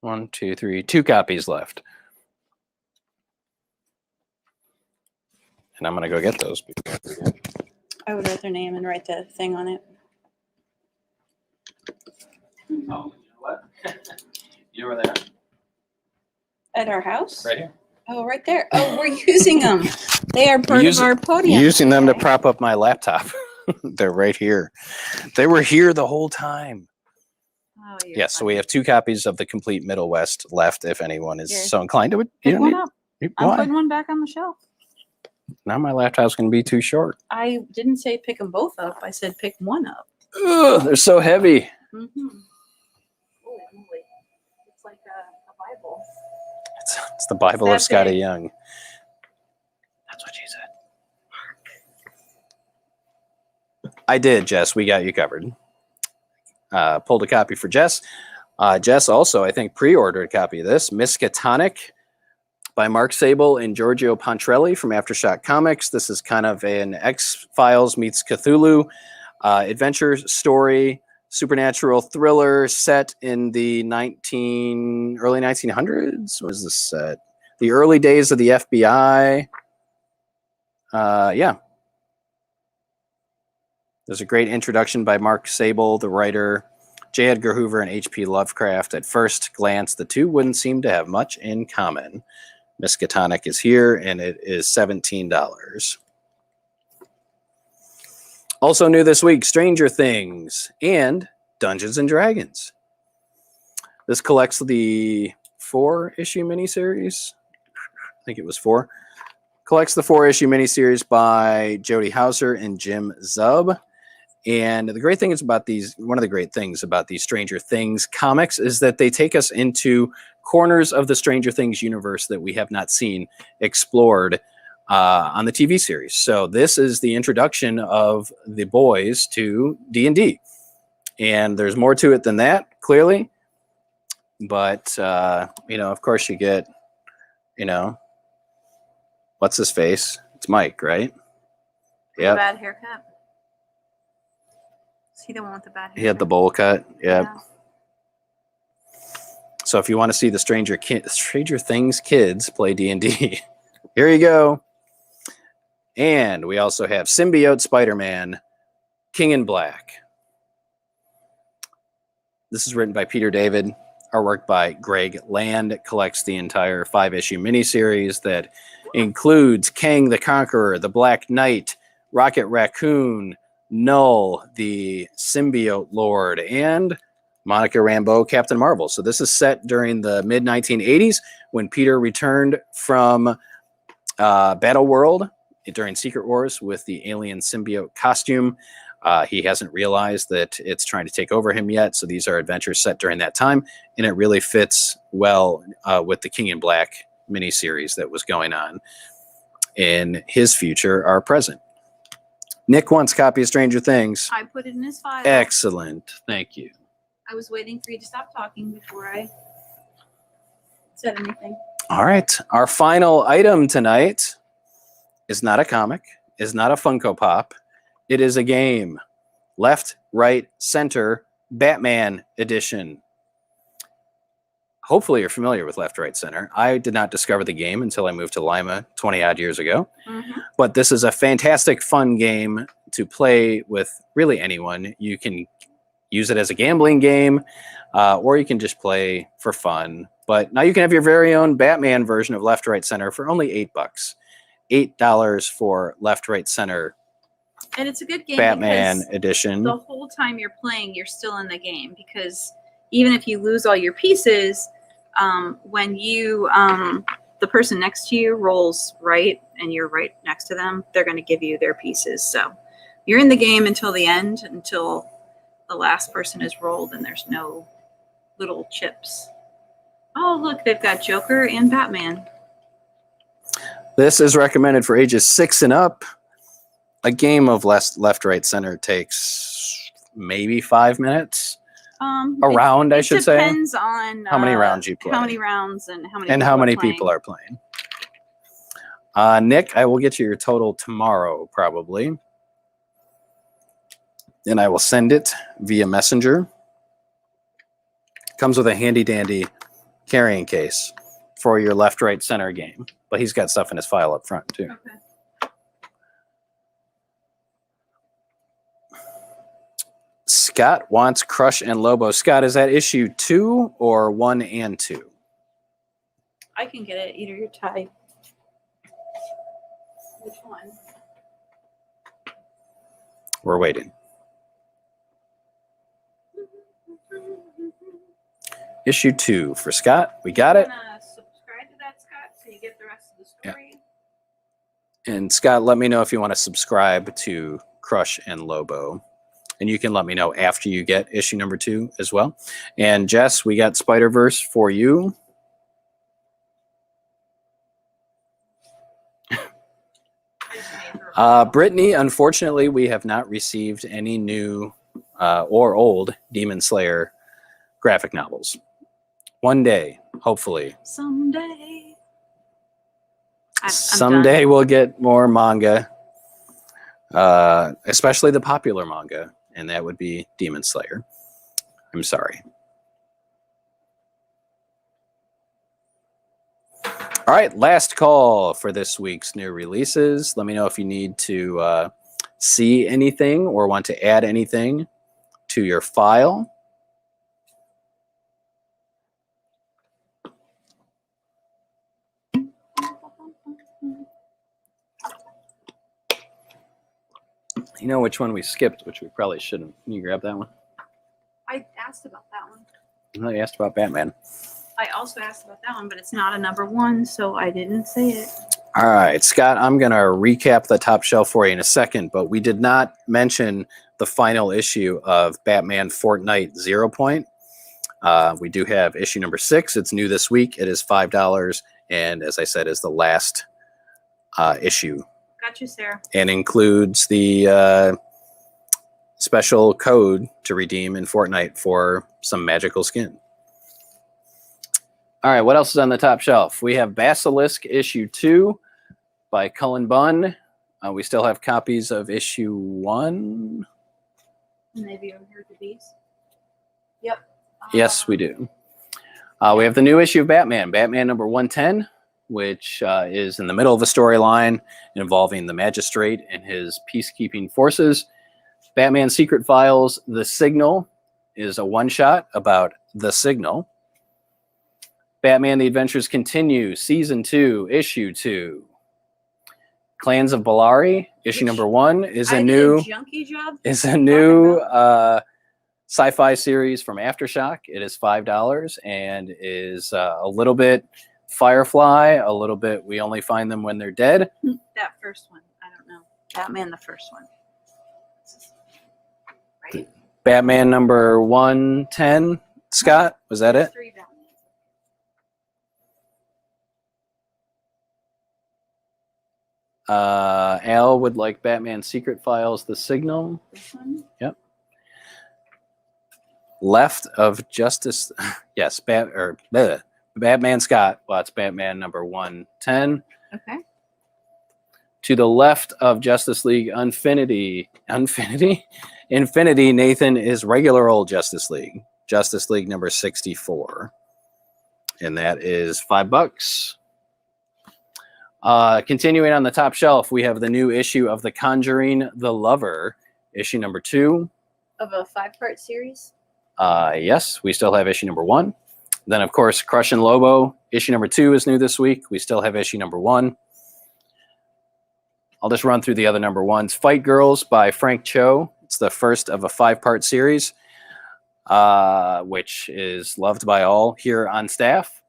2 copies left. And I'm going to go get those. I would write their name and write the thing on it. Oh, you know what? You know where they are? At our house? Right here. Oh, right there. Oh, we're using them. They are part of our podium. Using them to prop up my laptop. They're right here. They were here the whole time. Oh, Yes, so we have 2 copies of the complete Middle West left if anyone is so inclined to it. Pick one up. I'm putting one back on the shelf. Now my laptop's going to be too short. I didn't say pick them both up. I said pick one up. Ugh, they're so heavy. Mm-hmm. Oh, it's like a Bible. It's the Bible of Scotty Young. That's what she said. I did, Jess. We got you covered. Pulled a copy for Jess. Jess also, I think, pre-ordered a copy of this. Miskatonic by Mark Sable and Giorgio Pontrelli from Aftershock Comics. This is kind of an X-Files meets Cthulhu adventure story, supernatural thriller set in the early 1900s. What is this set? The early days of the FBI. Yeah. There's a great introduction by Mark Sable, the writer, J. Edgar Hoover, and H.P. Lovecraft. At first glance, the two wouldn't seem to have much in common. Miskatonic is here, and it is $17. Also new this week, Stranger Things and Dungeons & Dragons. This collects the 4-issue miniseries. I think it was 4. Collects the 4-issue miniseries by Jody Houser and Jim Zub. And the great thing is about these, one of the great things about these Stranger Things comics is that they take us into corners of the Stranger Things universe that we have not seen explored on the TV series. So this is the introduction of the boys to D&D. And there's more to it than that, clearly. But, of course you get, what's his face? It's Mike, right? Yeah. Bad haircut. Is he the one with the bad haircut? He had the bowl cut. Yep. Yeah. So if you want to see the Stranger Things kids play D&D, here you go. And we also have Symbiote Spider-Man, King in Black. This is written by Peter David. Artwork by Greg Land. It collects the entire 5-issue miniseries that includes Kang the Conqueror, the Black Knight, Rocket Raccoon, Null, the Symbiote Lord, and Monica Rambeau, Captain Marvel. So this is set during the mid-1980s when Peter returned from Battle World during Secret Wars with the alien symbiote costume. He hasn't realized that it's trying to take over him yet. So these are adventures set during that time. And it really fits well with the King in Black miniseries that was going on in his future, our present. Nick wants a copy of Stranger Things. I put it in his file. Excellent. Thank you. I was waiting for you to stop talking before I said anything. All right. Our final item tonight is not a comic, is not a Funko Pop. It is a game. Left, Right, Center, Batman Edition. Hopefully you're familiar with Left, Right, Center. I did not discover the game until I moved to Lima 20 odd years ago. Mm-hmm. But this is a fantastic, fun game to play with really anyone. You can use it as a gambling game, or you can just play for fun. But now you can have your very own Batman version of Left, Right, Center for only $8. $8 for Left, Right, Center. And it's a good game. Batman Edition. The whole time you're playing, you're still in the game, because even if you lose all your pieces, when you the person next to you rolls right and you're right next to them, they're going to give you their pieces. So you're in the game until the end, until the last person is rolled and there's no little chips. Oh, look, they've got Joker and Batman. This is recommended for ages 6 and up. A game of left, right, center takes maybe 5 minutes. A round, I should say. It depends on how many rounds you play. How many rounds and how many people are playing. Nick, I will get you your total tomorrow, probably. And I will send it via Messenger. Comes with a handy-dandy carrying case for your left, right, center game. But he's got stuff in his file up front, too. Okay. Scott wants Crush and Lobo. Scott, is that issue 2 or 1 and 2? I can get it. Either your type. Which one? We're waiting. Issue 2 for Scott. We got it. Subscribe to that, Scott, so you get the rest of the story. Yeah. And Scott, let me know if you want to subscribe to Crush and Lobo. And you can let me know after you get issue number 2 as well. And Jess, we got Spiderverse for you. Brittany, unfortunately, we have not received any new or old Demon Slayer graphic novels. One day, hopefully. Someday. Someday we'll get more manga, especially the popular manga, and that would be Demon Slayer. I'm sorry. All right, last call for this week's new releases. Let me know if you need to see anything or want to add anything to your file. You know which one we skipped, which we probably shouldn't. Can you grab that one? I asked about that one. No, you asked about Batman. I also asked about that one, but it's not a number 1, so I didn't say it. All right, Scott, I'm going to recap the top shelf for you in a second, but we did not mention the final issue of Batman Fortnite 0 Point. We do have issue number 6. It's new this week. It is $5, and as I said, is the last issue. Got you, Sarah. And includes the special code to redeem in Fortnite for some magical skin. All right, what else is on the top shelf? We have Basilisk issue 2 by Cullen Bunn. We still have copies of issue 1. Maybe over here to these. Yep. Yes, we do. We have the new issue of Batman, Batman number 110, which is in the middle of a storyline involving the Magistrate and his peacekeeping forces. Batman Secret Files, The Signal, is a one-shot about The Signal. Batman The Adventures Continue, Season 2, Issue 2. Clans of Bellari, issue number 1, is a new sci-fi series from Aftershock. It is $5 and is a little bit Firefly, a little bit We Only Find Them When They're Dead. That first one, I don't know. Batman the first one. Right? Batman number 110, Scott, was that it? 3 Batman. Al would like Batman Secret Files, The Signal. This one? Yep. Left of Justice. Yes, Batman Scott. Well, it's Batman number 110. Okay. To the left of Justice League Infinity, Nathan is regular old Justice League. Justice League number 64. And that is $5. Continuing on the top shelf, we have the new issue of The Conjuring the Lover, issue number 2. Of a 5-part series? Yes, we still have issue number 1. Then, of course, Crushing Lobo, issue number 2 is new this week. We still have issue number 1. I'll just run through the other number 1s. Fight Girls by Frank Cho. It's the first of a 5-part series, which is loved by all here on staff.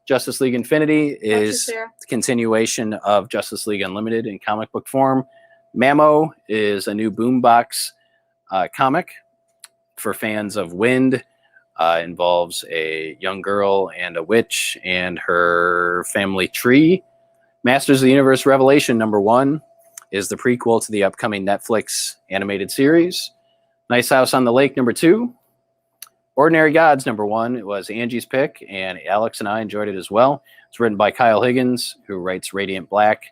Justice League Infinity is the continuation of Justice League Unlimited in comic book form. Mammo is a new Boombox comic for fans of Wind. Involves a young girl and a witch and her family tree. Masters of the Universe Revelation number 1 is the prequel to the upcoming Netflix animated series. Nice House on the Lake number 2. Ordinary Gods number 1. It was Angie's pick, and Alex and I enjoyed it as well. It's written by Kyle Higgins, who writes Radiant Black,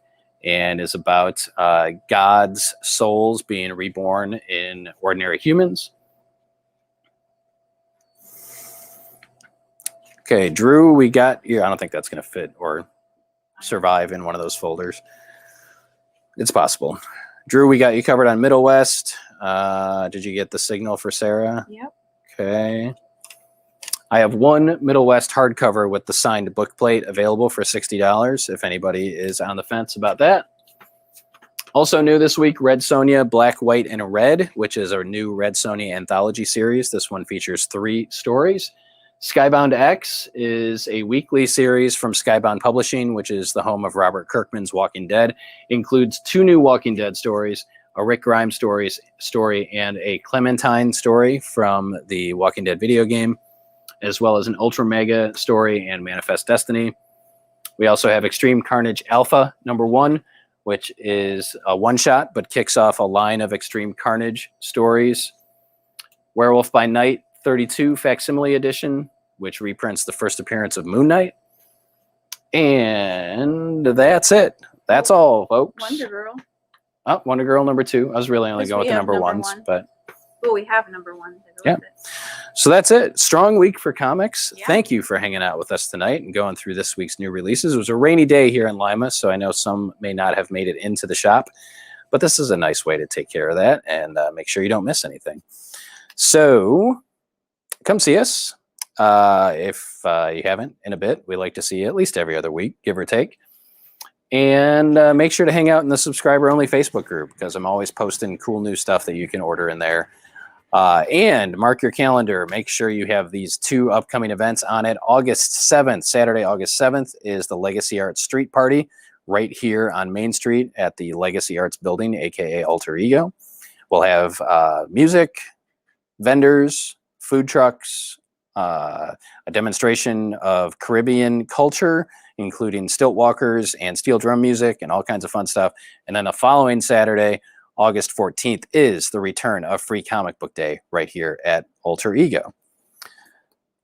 and is about gods' souls being reborn in ordinary humans. Okay, Drew, we got here. I don't think that's going to fit or survive in one of those folders. It's possible. Drew, we got you covered on Middle West. Did you get the signal for Sarah? Yep. Okay. I have one Middle West hardcover with the signed book plate available for $60 if anybody is on the fence about that. Also new this week, Red Sonja, Black, White, and Red, which is our new Red Sonja anthology series. This one features 3 stories. Skybound X is a weekly series from Skybound Publishing, which is the home of Robert Kirkman's Walking Dead. Includes 2 new Walking Dead stories, a Rick Grimes story, and a Clementine story from the Walking Dead video game, as well as an Ultra Mega story and Manifest Destiny. We also have Extreme Carnage Alpha number 1, which is a one-shot, but kicks off a line of Extreme Carnage stories. Werewolf by Night 32 Facsimile Edition, which reprints the first appearance of Moon Knight. And that's it. That's all, folks. Wonder Girl. Oh, Wonder Girl number 2. I was really only going with the number 1s, but oh, we have number 1. yeah. So that's it. Strong week for comics. Yeah. Thank you for hanging out with us tonight and going through this week's new releases. It was a rainy day here in Lima, so I know some may not have made it into the shop, but this is a nice way to take care of that and make sure you don't miss anything. So come see us. If you haven't in a bit, we like to see you at least every other week, give or take. And make sure to hang out in the subscriber-only Facebook group because I'm always posting cool new stuff that you can order in there. And mark your calendar. Make sure you have these 2 upcoming events on it. August 7th, Saturday, August 7th, is the Legacy Arts Street Party right here on Main Street at the Legacy Arts Building, a.k.a. Alter Ego. We'll have music, vendors, food trucks, a demonstration of Caribbean culture, including stilt walkers and steel drum music and all kinds of fun stuff. And then the following Saturday, August 14th, is the return of Free Comic Book Day right here at Alter Ego.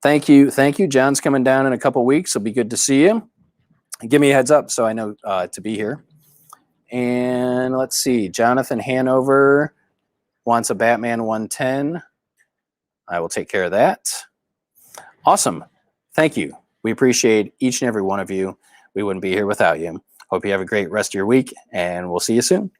Thank you. Thank you. John's coming down in a couple weeks. It'll be good to see you. Give me a heads up so I know to be here. And let's see. Jonathan Hanover wants a Batman 110. I will take care of that. Awesome. Thank you. We appreciate each and every one of you. We wouldn't be here without you. Hope you have a great rest of your week, and we'll see you soon.